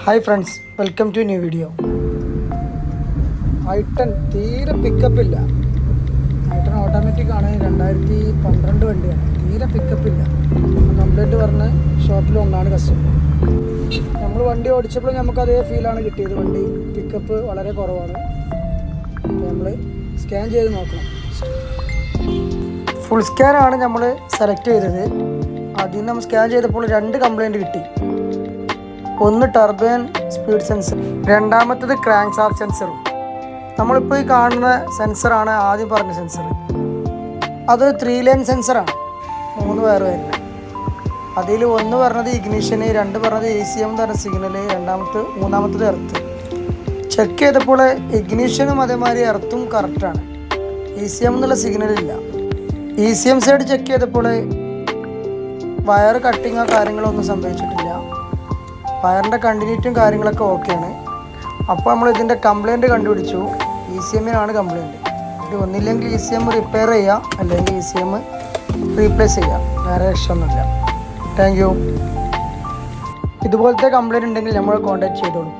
Hi friends, welcome to new video. i10 തീരെ പിക്കപ്പില്ല. i10 automatic ആണ്, 2012 വണ്ടിയാണ്. തീരെ പിക്കപ്പില്ല. കംപ്ലൈൻറ്റ് പറഞ്ഞ് ഷോപ്പിൽ വന്നാണ് കസ്റ്റമർ. നമ്മൾ വണ്ടി ഓടിച്ചപ്പോൾ നമുക്ക് അതേ ഫീലാണ് കിട്ടിയത്. വണ്ടി പിക്കപ്പ് വളരെ കുറവാണ്. നമ്മൾ സ്കാൻ ചെയ്ത് നോക്കണം. ഫുൾ സ്കാനാണ് നമ്മൾ സെലക്ട് ചെയ്തത്. ആദ്യം നമ്മൾ സ്കാൻ ചെയ്തപ്പോൾ 2 കംപ്ലൈൻറ്റ് കിട്ടി. ഒന്ന് ടർബൈൻ സ്പീഡ് സെൻസർ, രണ്ടാമത്തത് ക്രാങ്ക് ഷാഫ്റ്റ് സെൻസറും. നമ്മളിപ്പോൾ ഈ കാണുന്ന സെൻസറാണ് ആദ്യം പറഞ്ഞ സെൻസർ. അതൊരു 3 ലൈൻ സെൻസറാണ്, 3 വയർ വരുന്നത്. അതിൽ ഒന്ന് പറഞ്ഞത് ഇഗ്നിഷന്, 2 പറഞ്ഞത് ACM എന്ന് പറഞ്ഞ സിഗ്നല്, മൂന്നാമത്തത് എർത്ത്. ചെക്ക് ചെയ്തപ്പോൾ ഇഗ്നിഷനും അതേമാതിരി എർത്തും കറക്റ്റാണ്. ACM എന്നുള്ള സിഗ്നലില്ല. ECM സൈഡ് ചെക്ക് ചെയ്തപ്പോൾ വയർ കട്ടിങ്ങോ കാര്യങ്ങളോ ഒന്നും സംഭവിച്ചിട്ടില്ല. വയറിൻ്റെ കണ്ടിന്യൂറ്റിയും കാര്യങ്ങളൊക്കെ ഓക്കെയാണ്. അപ്പോൾ നമ്മൾ ഇതിൻ്റെ കംപ്ലൈൻറ്റ് കണ്ടുപിടിച്ചു. ECMനാണ് കംപ്ലൈൻറ്റ്. ഇത് ഒന്നില്ലെങ്കിൽ ECM റിപ്പയർ ചെയ്യുക, അല്ലെങ്കിൽ ECM റീപ്ലേസ് ചെയ്യുക. വേറെ രക്ഷയൊന്നുമില്ല. Thank you. ഇതുപോലത്തെ കംപ്ലൈൻറ്റ് ഉണ്ടെങ്കിൽ നമ്മൾ കോൺടാക്ട് ചെയ്തോളൂ.